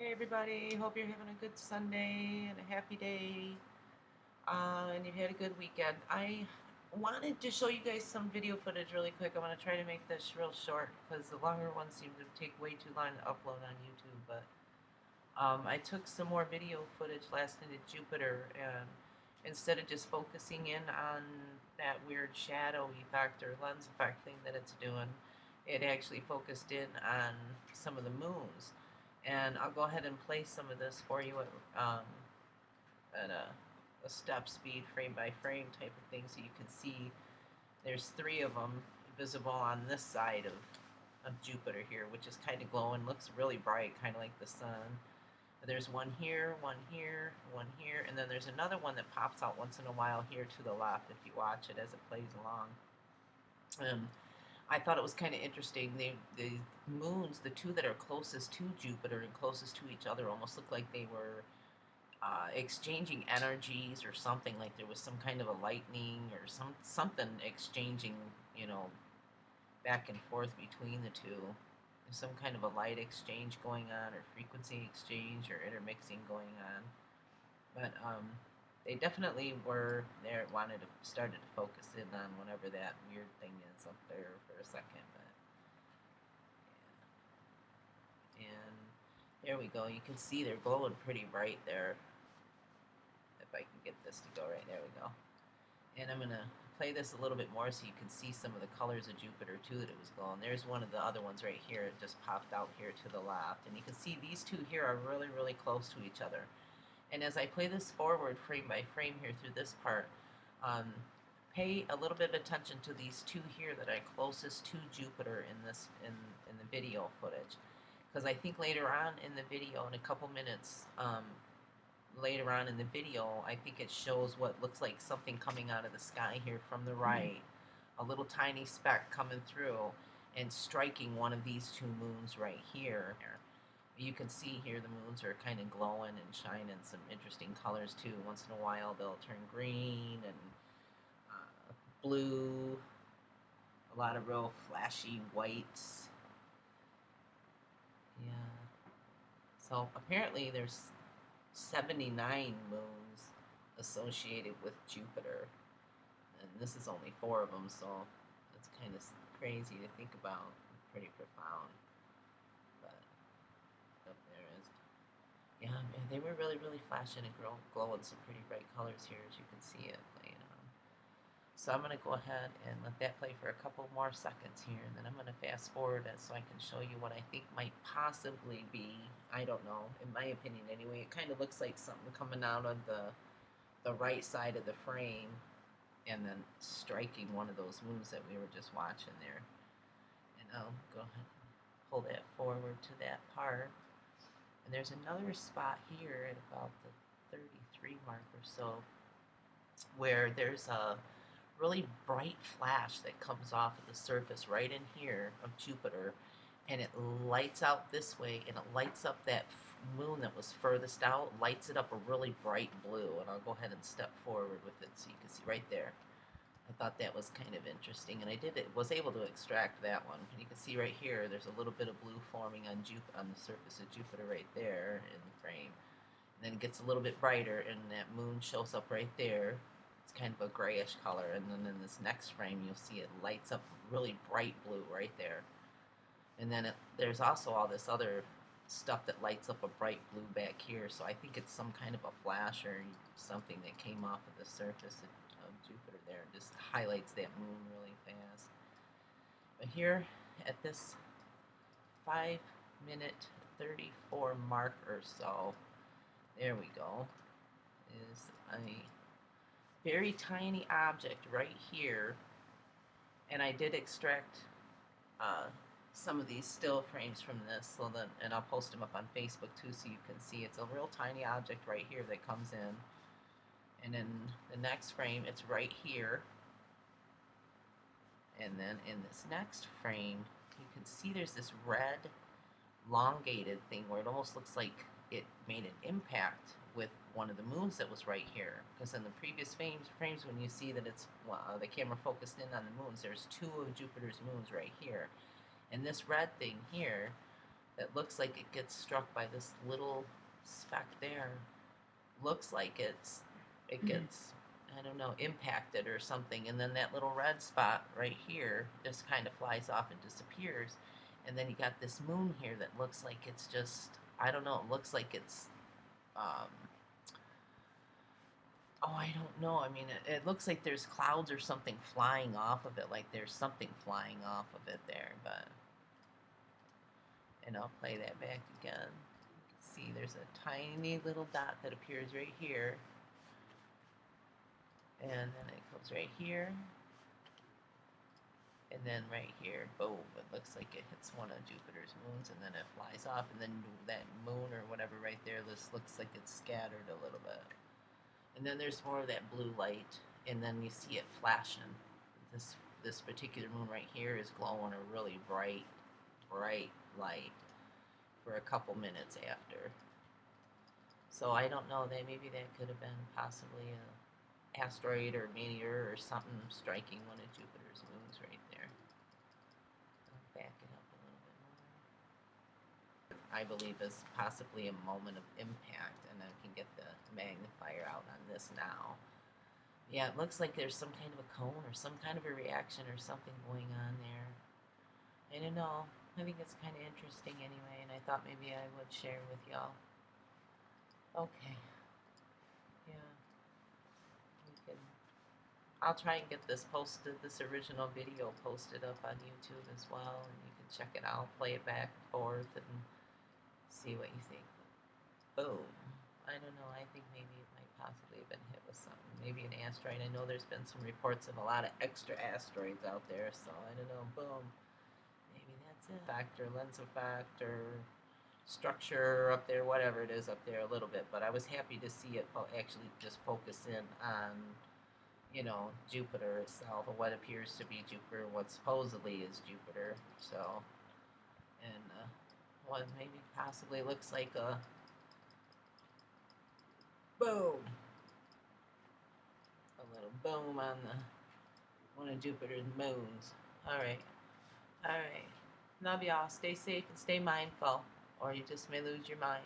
Hey everybody, hope you're having a good Sunday and a happy day, and you've had a good weekend. I wanted to show you guys some video footage really quick. I'm going to try to make this real short because the longer ones seem to take way too long to upload on YouTube, but I took some more video footage last night at Jupiter, and instead of just focusing in on that weird shadow effect or lens effect thing that it's doing, it actually focused in on some of the moons. And I'll go ahead and play some of this for you at a step speed, frame by frame type of thing, so you can see there's three of them visible on this side of Jupiter here, which is kind of glowing, looks really bright, kind of like the sun. There's one here, one here, one here, and then there's another one that pops out once in a while here to the left if you watch it as it plays along. I thought it was kind of interesting. The moons, the two that are closest to Jupiter and closest to each other, almost look like they were exchanging energies or something. Like there was some kind of a lightning or something exchanging, you know, back and forth between the two. There's some kind of a light exchange going on, or frequency exchange, or intermixing going on. But they definitely were there. Wanted to started to focus in on whatever that weird thing is up there for a second. But yeah. And there we go. You can see they're glowing pretty bright there. If I can get this to go right, there we go. And I'm gonna play this a little bit more so you can see some of the colors of Jupiter too that it was glowing. There's one of the other ones right here. It just popped out here to the left, and you can see these two here are really, really close to each other. And as I play this forward frame by frame here through this part, um, pay a little bit of attention to these two here that are closest to Jupiter in the video footage, because I think later on in the video, in a couple minutes later on in the video, I think it shows what looks like something coming out of the sky here from the right, a little tiny speck coming through and striking one of these two moons right here. You can see here the moons are kind of glowing and shining some interesting colors too. Once in a while they'll turn green and blue, a lot of real flashy whites. Yeah. So apparently there's 79 moons associated with Jupiter, and this is only 4 of them, so it's kind of crazy to think about. Pretty profound. But up there is, yeah, man, they were really, really flashing and glowing some pretty bright colors here, as you can see it playing on. So I'm going to go ahead and let that play for a couple more seconds here, and then I'm going to fast forward it so I can show you what I think might possibly be, I don't know, in my opinion anyway. It kind of looks like something coming out of the right side of the frame and then striking one of those moves that we were just watching there. And I'll go ahead and pull that forward to that part. And there's another spot here at about the 33 mark or so where there's a really bright flash that comes off of the surface right in here of Jupiter, and it lights out this way, and it lights up that moon that was furthest out, lights it up a really bright blue. And I'll go ahead and step forward with it so you can see right there. I thought that was kind of interesting, and I was able to extract that one. And you can see right here, there's a little bit of blue forming on the surface of Jupiter right there in the frame. And then it gets a little bit brighter, and that moon shows up right there. It's kind of a grayish color, and then in this next frame, you'll see it lights up really bright blue right there. And then there's also all this other stuff that lights up a bright blue back here, so I think it's some kind of a flash or something that came off of the surface of Jupiter there. It just highlights that moon really fast. But here at this 5-minute 34 mark or so, there we go, is a very tiny object right here. And I did extract some of these still frames from this, so that, and I'll post them up on Facebook too so you can see. It's a real tiny object right here that comes in. And in the next frame, it's right here. And then in this next frame, you can see there's this red, elongated thing where it almost looks like it made an impact with one of the moons that was right here. Because in the previous frames when you see that it's the camera focused in on the moons, there's 2 of Jupiter's moons right here. And this red thing here that looks like it gets struck by this little speck there. Looks like it gets, I don't know, impacted or something, and then that little red spot right here just kind of flies off and disappears. And then you got this moon here that looks like it's just, I don't know, it looks like it's um, oh, I don't know. I mean, it looks like there's clouds or something flying off of it, like there's something flying off of it there, but, and I'll play that back again. See, there's a tiny little dot that appears right here, and then it goes right here, and then right here, boom, it looks like it hits one of Jupiter's moons, and then it flies off, and then that moon or whatever right there, this looks like it's scattered a little bit. And then there's more of that blue light, and then you see it flashing. This particular moon right here is glowing a really bright light for a couple minutes after. So I don't know, maybe that could have been possibly a asteroid or meteor or something striking one of Jupiter's moons right there. I'll back it up a little bit more. I believe is possibly a moment of impact, and I can get the magnifier out on this now. Yeah, it looks like there's some kind of a cone or some kind of a reaction or something going on there. I don't know. I think it's kind of interesting anyway, and I thought maybe I would share with y'all. Okay. Yeah. We can. I'll try and get this posted, this original video posted up on YouTube as well, and you can check it out, play it back and forth, and see what you think. Boom. I don't know. I think maybe it might possibly have been hit with something. Maybe an asteroid. I know there's been some reports of a lot of extra asteroids out there, so I don't know. Boom. Maybe that's it. Factor, lens effect, or structure up there, whatever it is up there a little bit. But I was happy to see it actually just focus in on, you know, Jupiter itself, or what appears to be Jupiter, what supposedly is Jupiter. So, and what maybe possibly looks like a boom. A little boom on one of Jupiter's moons. Alright. Alright. Love y'all. Stay safe and stay mindful, or you just may lose your mind.